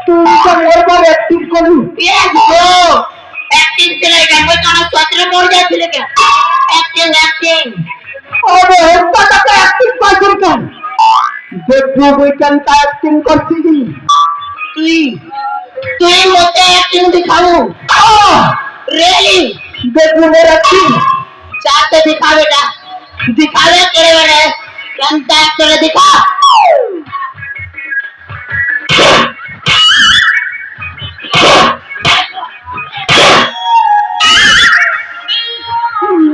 তুই তো মোর বাবা অ্যাক্টিং করু एक्टिंग चले गया कोई गाना सत्र मोड़ जाए चले गया एक्टिंग एक्टिंग अरे हत्ता का एक्टिंग कर कर देखो कोई कंता एक्टिंग करती थी तुई तुई मोटे एक्टिंग दिखाऊं रियली देखो मेरा एक्टिंग चाहते दिखा बेटा दिखावे करे बड़े कंता एक्टर दिखा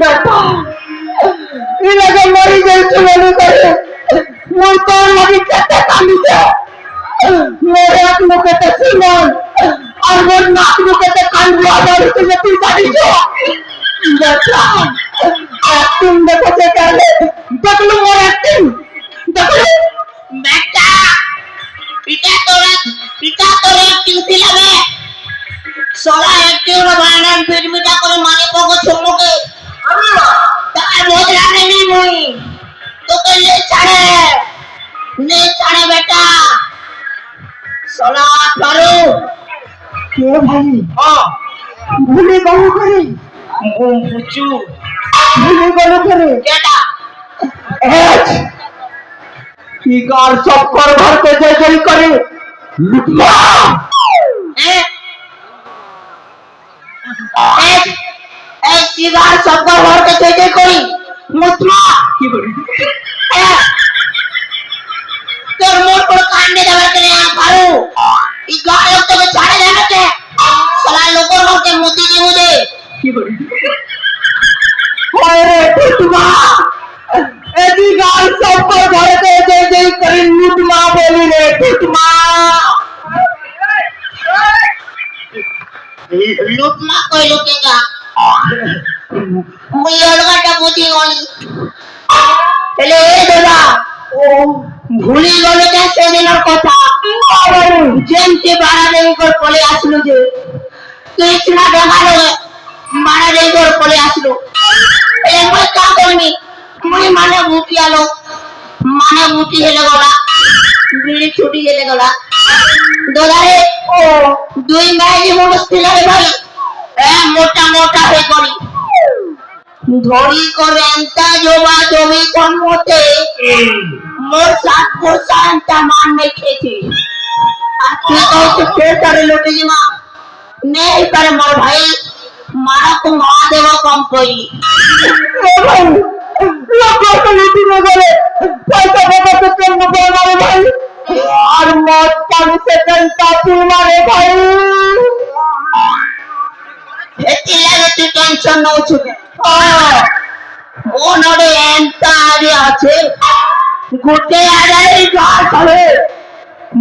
बेटा इलाके मरी जैसे मरी करे वो तो लगी चट्टे काली से मेरे आँख मुके ते सीमान और वो नाक मुके ते कान बुआ जारी से ये तू जानी जो बेटा एक्टिंग देखो से कहले देख लो मोर एक्टिंग देख लो बेटा पिता तो एक्टिंग सिलावे सोला एक्टिंग रो बानन फिर मिटा करे माने पोको छुमके तार मोदरा नहीं मुई तो के ले छाड़े बेटा सोला करो के भाई हां भूले बहु करे मुंह पुचू भूले बहु करे बेटा एच की कार सब कर भर के जय जय करे लुटमा सिगार सबका भर के चेचे कोई मुतमा की करी তোর মোর কোন কাণ্ডে দেবার কে না পারো এই গায় লোক তোকে ছাড়ে দেবে কে সালা লোকর মতে মুতি দি মুদে की करी ओए लुटमा एदी कार सब कर भर के जय जय करे लुटमा बोली रे लुटमा লুটমা কই লুটেগা মুই অলগাটা বুঝি গলি এলে এ দাদা ओ ভুলি গলে কে সেদিনের কথা যেমতে বাড়ালে উপর পড়ে আসলো যে কৃষ্ণা দেখালো বাড়ালে উপর পড়ে আসলো এই মই কা করমি মুই মানে বুটি আলো মানে বুটি হেলে গলা বিড়ি ছুটি হেলে গলা দোলারে ও দুই মাইলি মুশকিল রে ভাই মোটা মোটা হয়ে করি ধরি করে এন্তা জবা জমি সম্মতে মোর সাত পোসান্তা মান মেখেছে আর তুই তো ফের করে লুটেছি মা নেই পারে মোর ভাই মারা তো মা দেব কম করি ओ भाई लोगों को लूटी में गए पैसा बाबा तो कम न मारे भाई और मौत पानी से कंता तू मारे भाई এটি লাগে তুই টেনশন নউছু ও নড়ে এন্তা আরে আছে গোটে আড়াই গাছ হবে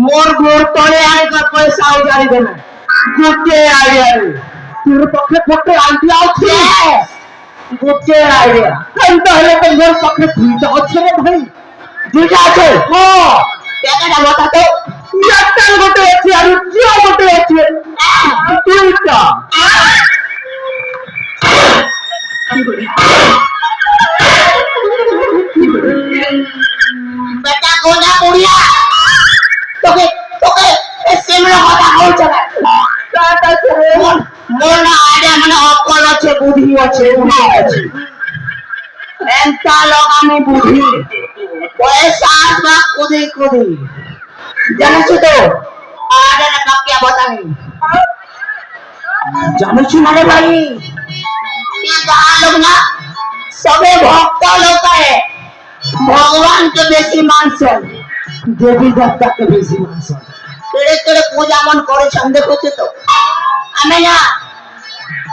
মোর গোর তলে আইবা পয়সাও যাইবে না गुटे आइडिया तेरे पक्के पक्के आइडिया আছে গোটে আইডিয়া कंता हले तो मोर पक्के दुईटा আছে रे भाई দুইটা আছে हां টাকাটা বতা তো একটা গোটে আছে আর জিও গোটে আছে দুইটা বেটা গোনা মুড়িয়া তোকে তোকে সেমরা কথা বলছ না কাটা ছেড়ে মোর না আইডিয়া মানে অকল আছে বুদ্ধি আছে এন্তা লগামে বুদ্ধি পয়সা আসবা কুদি কুদি জানিস তো আরে না কাকিয়া बताई জানিস না রে ভাই ये गाँव लोग ना सबे भक्त लोग है भगवान के बेसी मानस देवी देवता के बेसी मानस केड़े केड़े पूजा मन करे छंदे होते तो हमें ना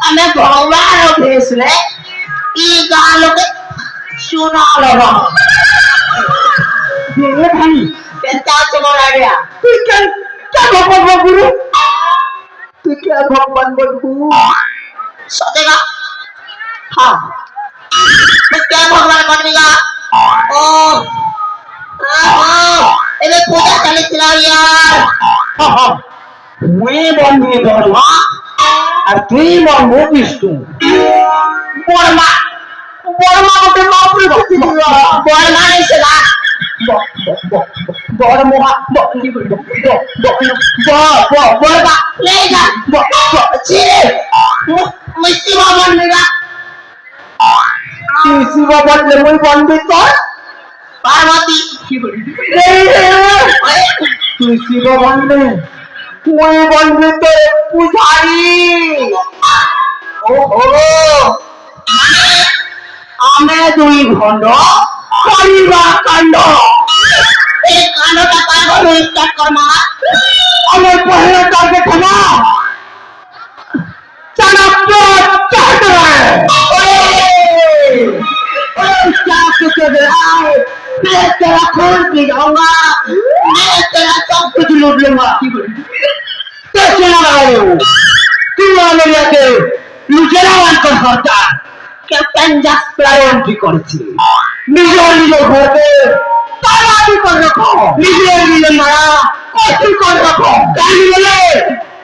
हमें भगवान रो भेस ले ई गाँव लोग सुना लगा ये भाई केंता चमड़ा गया तू क्या भगवान गुरु तू क्या भगवान बनबू सतेगा हाँ मैं क्या भगवान बनेगा ओ এবে পূজা চালিয়েছিল यार मैं बनबू धर्मा और तू बनबू विष्णु বর্মা বর্মা গোটে মাপুরি ভক্তি বর্মা नहीं सेगा বড় মহা বড় লেগা ছিরে মিষ্টি বাবার লেগা শিব বললে মুই বন্ধু তোর পার্বতী তুই শিব বললে মুই বন্ধু তোর পূজারি ওহো আমি দুই ঘন্ট করিবা কাণ্ড এই কাণ্ডটা পার্বতী স্টার্ট কর মা আমার পহেলা টার্গেট হলো চাণক্য চাটুর্য तेरा खून पी जाऊंगा मैं तेरा सब कुछ लूट लूंगा कैसे लगा रहे हो तुम वाले लेके लुटेरा बनकर करता कैप्टन जैक प्लायन की করেছে নিজের ঘরকে তালাবি করে রাখো নিজের মারা কষ্ট করে রাখো গালি বলে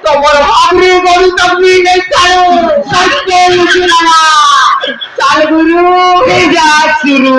তোমার ভাবরি গরু তবনি নেই চালো সত্যি লুটেরা চাল গুরু এই যা শুরু